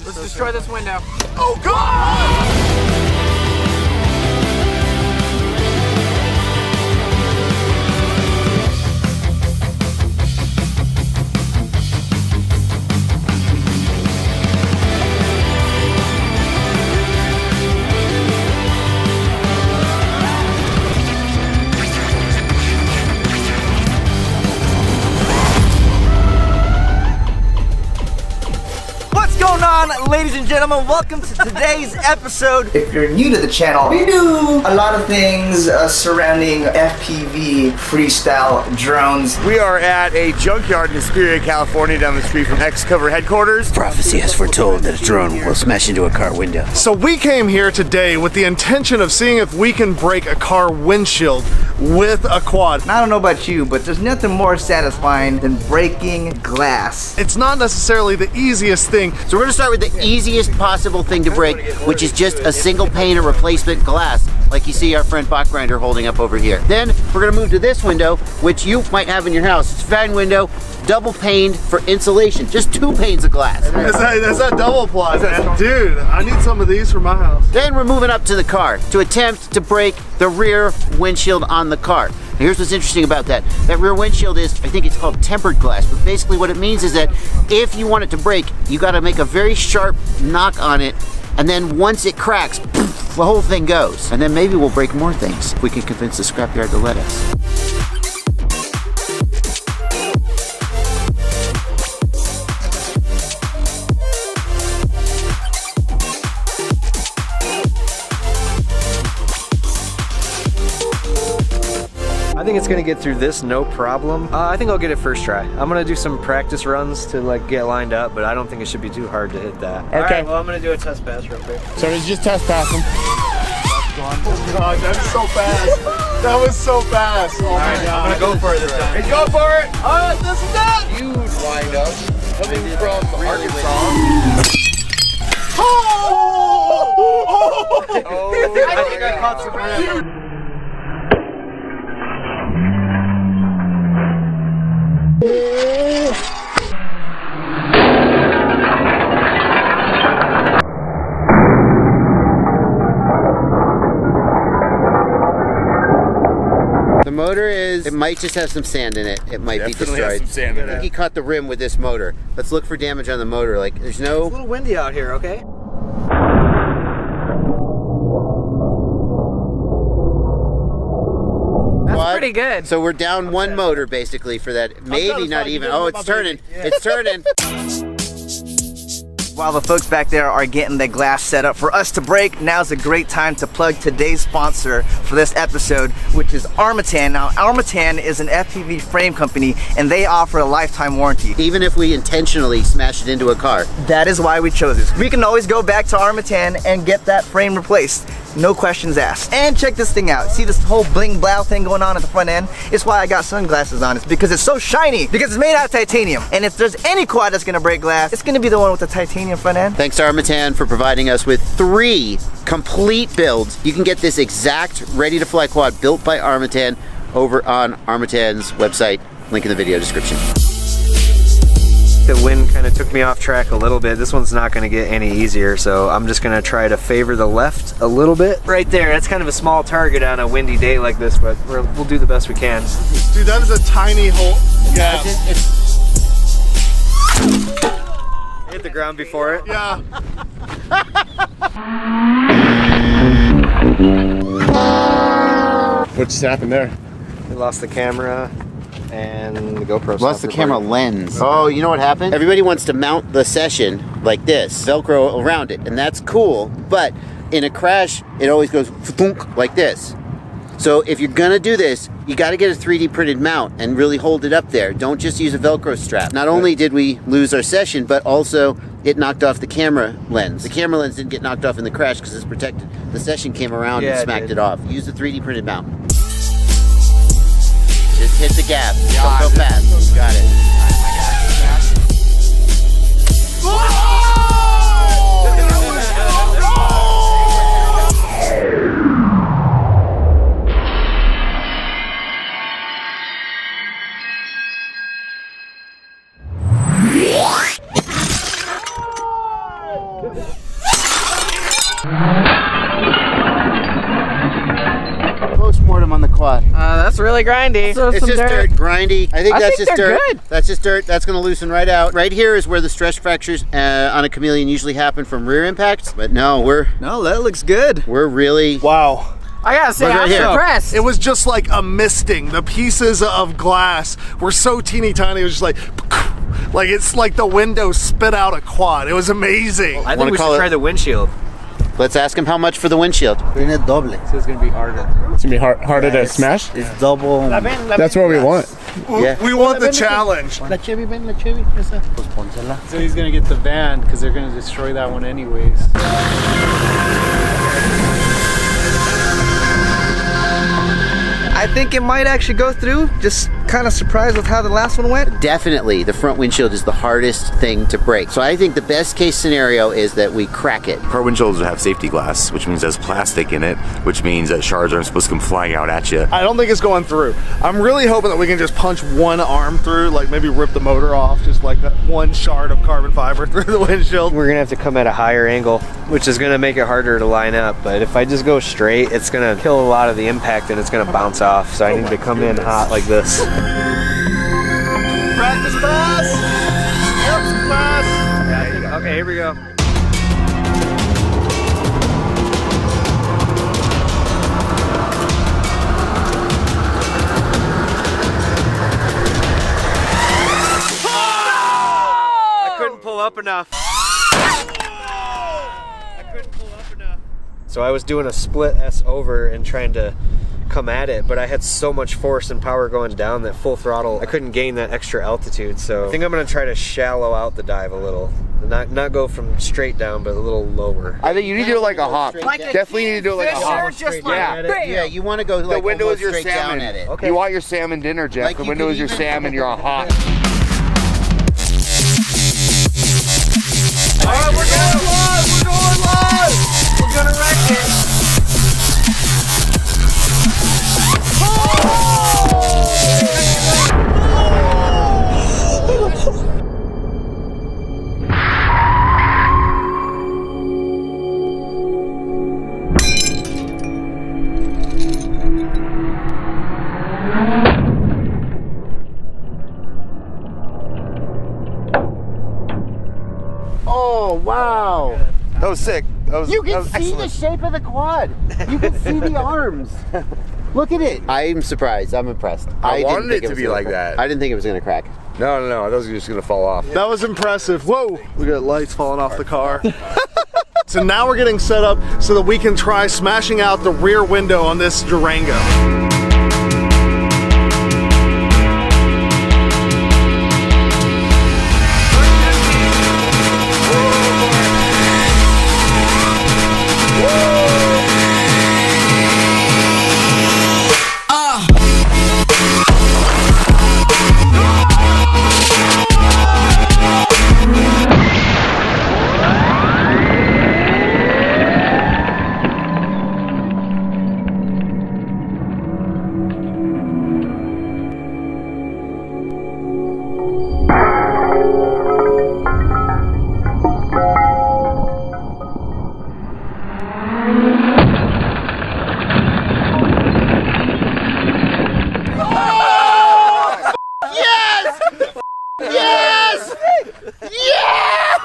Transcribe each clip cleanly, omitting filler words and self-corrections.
Let's destroy this window. Oh God! What's going on, ladies and gentlemen? Welcome to today's episode. If you're new to the channel, we do a lot of things surrounding FPV freestyle drones. We are at a junkyard in Hesperia, California, down the street from X-Cover headquarters. Prophecy has foretold that a drone will smash into a car window. So we came here today with the intention of seeing if we can break a car windshield with a quad. And I don't know about you, but there's nothing more satisfying than breaking glass. It's not necessarily the easiest thing. So we're gonna start with the easiest possible thing to break, which is just a single pane of replacement glass, like you see our friend Bachgrinder holding up over here. Then we're gonna move to this window, which you might have in your house. It's a fine window, double paned for insulation, just 2 panes of glass. That's that double ply, man. Dude, I need some of these for my house. Then we're moving up to the car to attempt to break the rear windshield on the car. Now here's what's interesting about that. That rear windshield is, I think it's called tempered glass, but basically what it means is that if you want it to break, you gotta make a very sharp knock on it, and then once it cracks, poof, the whole thing goes. And then maybe we'll break more things if we can convince the scrapyard to let us. I think it's gonna get through this no problem. I think I'll get it first try. I'm gonna do some practice runs to like get lined up, but I don't think it should be too hard to hit that. Okay. Alright, well I'm gonna do a test pass real quick. So it's just test passing. Oh God, that's so fast. That was so fast. Oh my God. I'm gonna go for it this time. Hey, go for it! Alright, this is that. Huge windup coming from Arkansas. I think I caught some rim. The motor is, it might just have some sand in it. It might be Definitely has destroyed. some sand in I think it. he caught the rim with this motor. Let's look for damage on the motor. Like, there's It's a no... little windy out here, okay? That's pretty good. So we're down one motor basically for that. Maybe not even. Oh, it's turning. It's turning. While the folks back there are getting the glass set up for us to break, now's a great time to plug today's sponsor for this episode, which is Armatan. Now, Armatan is an FPV frame company, and they offer a lifetime warranty. Even if we intentionally smash it into a car. That is why we chose this. We can always go back to Armatan and get that frame replaced. No questions asked. And check this thing out. See this whole bling blow thing going on at the front end? It's why I got sunglasses on. It's because it's so shiny. Because it's made out of titanium. And if there's any quad that's gonna break glass, it's gonna be the one with the titanium front end. Thanks to Armatan for providing us with 3 complete builds. You can get this exact ready-to-fly quad built by Armatan over on Armatan's website. Link in the video description. The wind kind of took me off track a little bit. This one's not going to get any easier, so I'm just going to try to favor the left a little bit. Right there, that's kind of a small target on a windy day like this, but we'll do the best we can. Dude, that is a tiny hole. Yeah. Hit the ground before it. Yeah. What just happened there? We lost the camera and the GoPro. Lost the camera lens. Oh, you know what happened? Everybody wants to mount the session like this, Velcro around it, and that's cool, but in a crash, it always goes thunk like this. So if you're gonna do this, you gotta get a 3D printed mount and really hold it up there. Don't just use a Velcro strap. Not only did we lose our session, but also it knocked off the camera lens. The camera lens didn't get knocked off in the crash because it's protected. The session came around and smacked it off. Use the 3D printed mount. Just hit the gap. Don't go fast. Got it. Post-mortem on the quad. That's really grindy. It's just dirt, grindy. I think that's just they're dirt. good. That's just dirt. That's going to loosen right out. Right here is where the stress fractures on a chameleon usually happen from rear impacts. But no, No, that looks good. we're really. Wow. I gotta say, Look right I'm here. impressed. It was just like a misting. The pieces of glass were so teeny tiny. It was just like it's like the window spit out a quad. It was amazing. I think Wanna we call should it- try the windshield. Let's ask him how much for the windshield. So it's gonna be harder. It's gonna be harder to smash. It's double. That's what we want. Yeah. We want the challenge. So he's gonna get the van because they're gonna destroy that one anyways. I think it might actually go through. Just kind of surprised with how the last one went. Definitely, the front windshield is the hardest thing to break. So I think the best case scenario is that we crack it. Car windshields have safety glass, which means there's plastic in it, which means that shards aren't supposed to come flying out at you. I don't think it's going through. I'm really hoping that we can just punch one arm through, like maybe rip the motor off, just like that one shard of carbon fiber through the windshield. We're gonna have to come at a higher angle, which is gonna make it harder to line up. But if I just go straight, it's gonna kill a lot of the impact and it's gonna bounce off. So I need to come in hot like this. Practice pass! Yep, pass! Okay, here we go. I couldn't pull up enough. So I was doing a split S over and trying to come at it, but I had so much force and power going down that full throttle, I couldn't gain that extra altitude. So I think I'm gonna try to shallow out the dive a little. Not go from straight down, but a little lower. I think you need to do it like a hop. Definitely need to do it like a hop. Yeah, you want to go like The window almost is your straight down salmon. at it. Okay. You want your salmon dinner, Jeff. Like the you window could is your even- salmon. You're on hot. Alright, we're going live! We're going live! We're gonna wreck it! Oh wow! That was sick. You that can was see excellent. the shape of the quad. You can see the arms. Look at it. I'm surprised. I'm impressed. I didn't wanted think it to was be gonna like crack. that. I didn't think it was gonna crack. No, I was just gonna fall off. That was impressive. Whoa! We got lights falling off the car. So now we're getting set up so that we can try smashing out the rear window on this Durango.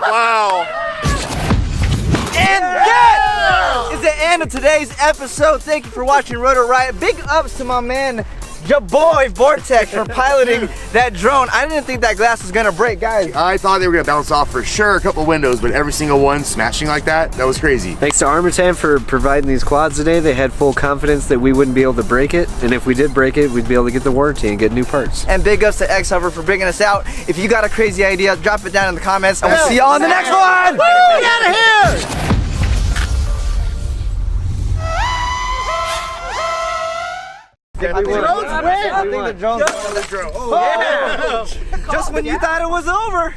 Wow. And that is the end of today's episode. Thank you for watching Rotor Riot. Big ups to my man, your boy Vortex, for piloting that drone. I didn't think that glass was gonna break, guys. I thought they were gonna bounce off for sure a couple windows, but every single one smashing like that was crazy. Thanks to Armatan for providing these quads today. They had full confidence that we wouldn't be able to break it, and if we did break it, we'd be able to get the warranty and get new parts. And big ups to X-Hover for bringing us out. If you got a crazy idea, drop it down in the comments, and we'll see y'all on the next one. Get out of here! I think the drones win. I think the drones win. Just when you thought it was over.